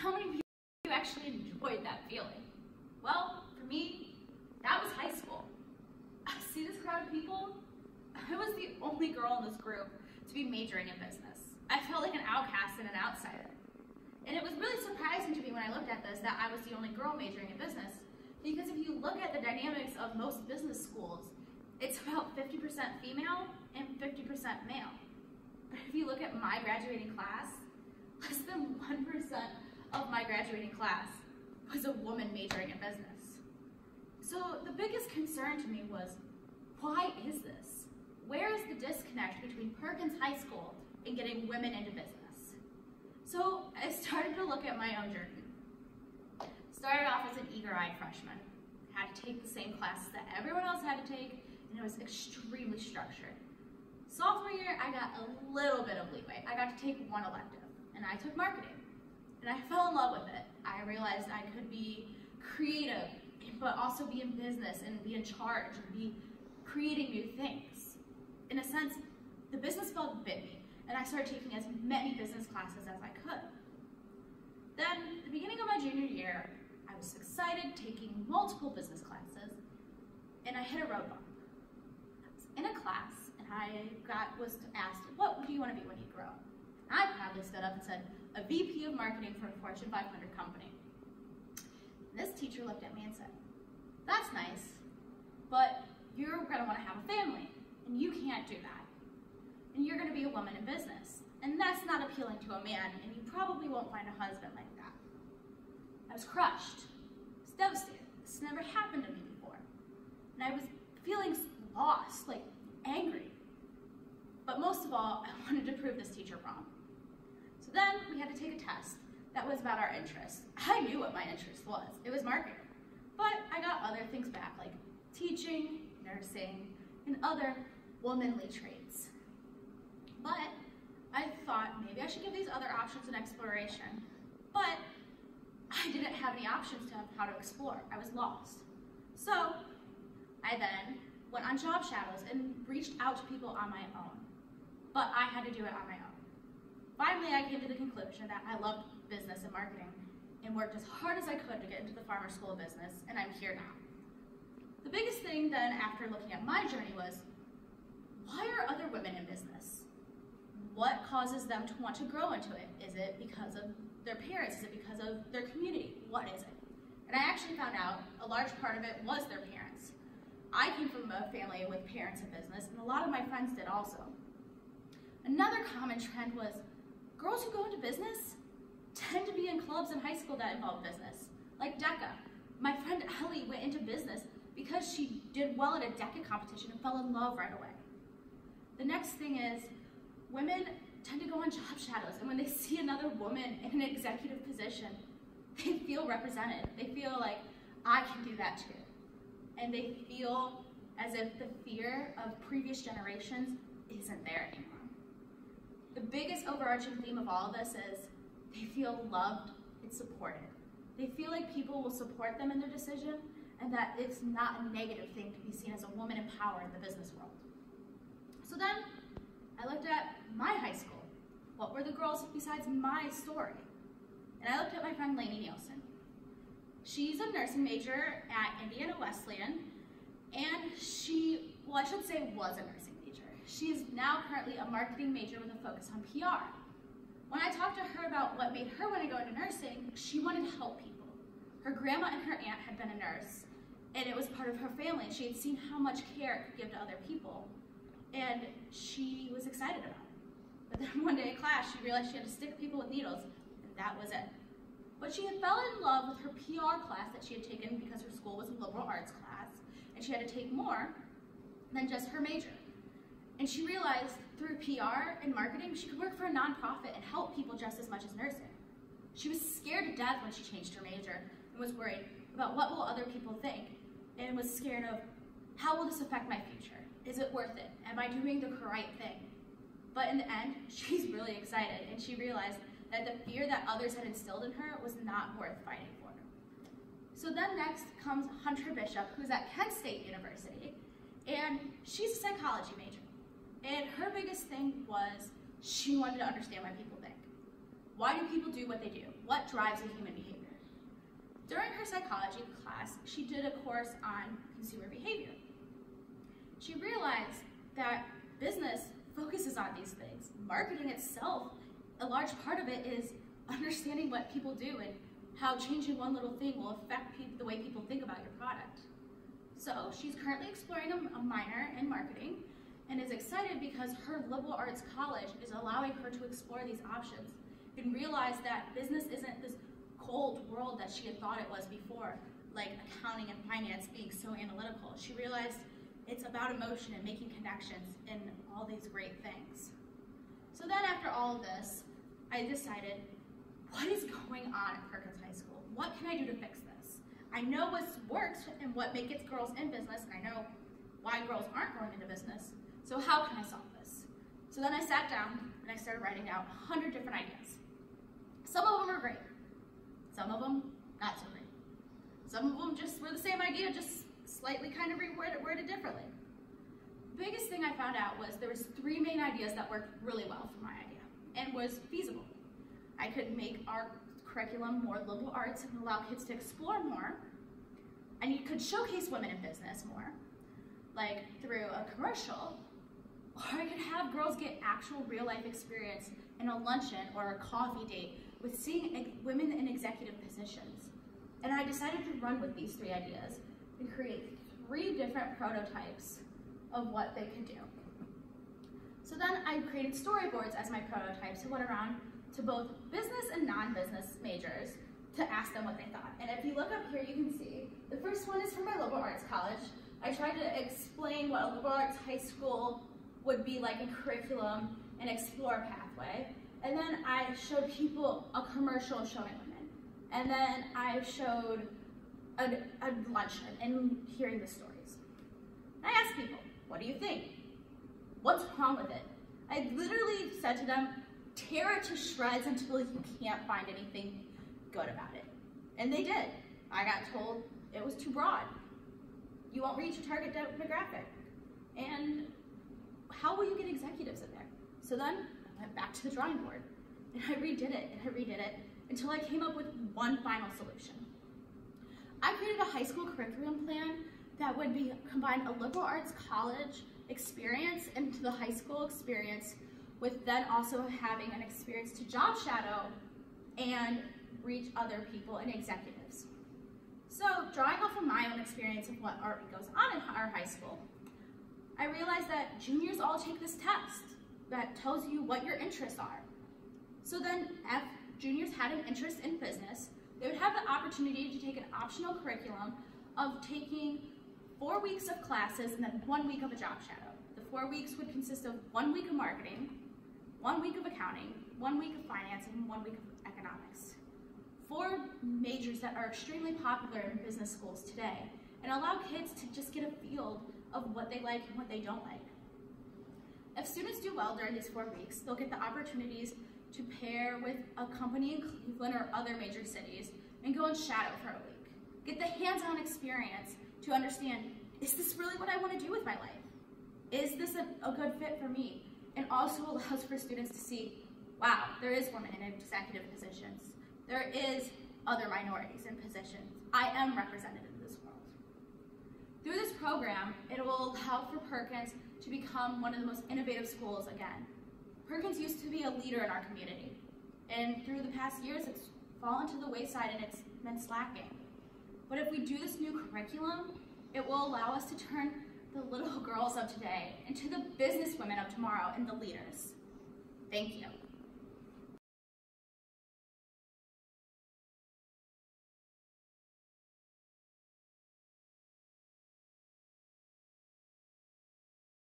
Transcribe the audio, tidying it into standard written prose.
How many of you actually enjoyed that feeling? Well, for me, that was high school. I see this crowd of people. I was the only girl in this group to be majoring in business. I felt like an outcast and an outsider. And it was really surprising to me when I looked at this that I was the only girl majoring in business, because if you look at the dynamics of most business schools, it's about 50% female and 50% male. But if you look at my graduating class, less than 1% of my graduating class was a woman majoring in business. So the biggest concern to me was, why is this? Where is the disconnect between Perkins High School and getting women into business? So I started to look at my own journey. Started off as an eager-eyed freshman. Had to take the same classes that everyone else had to take, and it was extremely structured. Sophomore year, I got a little bit of leeway. I got to take one elective, and I took marketing. And I fell in love with it. I realized I could be creative, but also be in business and be in charge and be creating new things. In a sense, the business bug bit me, and I started taking as many business classes as I could. Then, at the beginning of my junior year, I was excited, taking multiple business classes, and I hit a road bump. I was in a class, and I was asked, what do you want to be when you grow up? And I proudly stood up and said, a VP of marketing for a Fortune 500 company. And this teacher looked at me and said, that's nice, but you're going to want to have a family, and you can't do that. And you're going to be a woman in business, and that's not appealing to a man, and you probably won't find a husband like that. I was crushed. I was devastated. This never happened to me before. And I was feeling lost, like angry. But most of all, I wanted to prove this teacher wrong. So then we had to take a test that was about our interests. I knew what my interest was. It was marketing. But I got other things back, like teaching, nursing, and other womanly traits. But I thought maybe I should give these other options an exploration. But I didn't have any options to how to explore. I was lost. So I then went on job shadows and reached out to people on my own. But I had to do it on my own. Finally, I came to the conclusion that I loved business and marketing and worked as hard as I could to get into the Farmer School of Business, and I'm here now. The biggest thing then after looking at my journey was, why are other women in business? What causes them to want to grow into it? Is it because of their parents? Is it because of their community? What is it? And I actually found out a large part of it was their parents. I came from a family with parents in business, and a lot of my friends did also. Another common trend was girls who go into business tend to be in clubs in high school that involve business, like DECA. My friend Ellie went into business because she did well at a DECA competition and fell in love right away. The next thing is, women tend to go on job shadows, and when they see another woman in an executive position, they feel represented. They feel like, I can do that too. And they feel as if the fear of previous generations isn't there anymore. The biggest overarching theme of all of this is they feel loved and supported. They feel like people will support them in their decision, and that it's not a negative thing to be seen as a woman in power in the business world. So then I looked at my high school. What were the girls besides my story? And I looked at my friend Lainey Nielsen. She's a nursing major at Indiana Wesleyan, and she, well, I should say was a nursing major. She's now currently a marketing major with a focus on PR. When I talked to her about what made her want to go into nursing, she wanted to help people. Her grandma and her aunt had been a nurse, and it was part of her family, and she had seen how much care it could give to other people, and she was excited about it. But then one day in class, she realized she had to stick people with needles, and that was it. But she had fell in love with her PR class that she had taken because her school was a liberal arts class, and she had to take more than just her major. And she realized through PR and marketing, she could work for a nonprofit and help people just as much as nursing. She was scared to death when she changed her major and was worried about what will other people think, and was scared of, how will this affect my future? Is it worth it? Am I doing the right thing? But in the end, she's really excited, and she realized that the fear that others had instilled in her was not worth fighting for. So then next comes Hunter Bishop, who's at Kent State University, and she's a psychology major. And her biggest thing was she wanted to understand why people think. Why do people do what they do? What drives a human behavior? During her psychology class, she did a course on consumer behavior. She realized that business focuses on these things. Marketing itself, a large part of it is understanding what people do and how changing one little thing will affect the way people think about your product. So she's currently exploring a minor in marketing and is excited because her liberal arts college is allowing her to explore these options and realize that business isn't this cold world that she had thought it was before, like accounting and finance being so analytical. She realized it's about emotion and making connections and all these great things. So then after all of this, I decided, what is going on at Perkins High School? What can I do to fix this? I know what works and what gets girls in business, and I know why girls aren't going into business. So how can I solve this? So then I sat down and I started writing out 100 different ideas. Some of them were great. Some of them not so great. Some of them just were the same idea, just slightly kind of worded differently. The biggest thing I found out was there was 3 main ideas that worked really well for my idea and was feasible. I could make our curriculum more liberal arts and allow kids to explore more, and you could showcase women in business more, like through a commercial, or I could have girls get actual real life experience in a luncheon or a coffee date with seeing women in executive positions. And I decided to run with these 3 ideas and create 3 different prototypes of what they could do. So then I created storyboards as my prototypes and went around to both business and non-business majors to ask them what they thought. And if you look up here, you can see the first one is from my liberal arts college. I tried to explain what a liberal arts high school would be like in curriculum and explore pathway. And then I showed people a commercial showing women. And then I showed a luncheon and hearing the stories. I asked people, what do you think? What's wrong with it? I literally said to them, tear it to shreds until you can't find anything good about it. And they did. I got told it was too broad. You won't reach your target demographic. And how will you get executives in there? So then I went back to the drawing board and I redid it until I came up with one final solution. I created a high school curriculum plan that would combine a liberal arts college experience into the high school experience with then also having an experience to job shadow and reach other people and executives. So drawing off of my own experience of what already goes on in our high school, I realized that juniors all take this test that tells you what your interests are. So then if juniors had an interest in business, they would have the opportunity to take an optional curriculum of taking 4 weeks of classes and then 1 week of a job shadow. The 4 weeks would consist of 1 week of marketing, 1 week of accounting, 1 week of finance, and 1 week of economics. 4 majors that are extremely popular in business schools today and allow kids to just get a feel of what they like and what they don't like. If students do well during these 4 weeks, they'll get the opportunities to pair with a company in Cleveland or other major cities and go and shadow for a week. Get the hands-on experience to understand, is this really what I want to do with my life? Is this a good fit for me? And also allows for students to see, wow, there is women in executive positions. There is other minorities in positions. I am represented in this world. Through this program, it will allow for Perkins to become one of the most innovative schools again. Perkins used to be a leader in our community, and through the past years, it's fallen to the wayside and it's been slacking. But if we do this new curriculum, it will allow us to turn the little girls of today into the business women of tomorrow and the leaders. Thank you.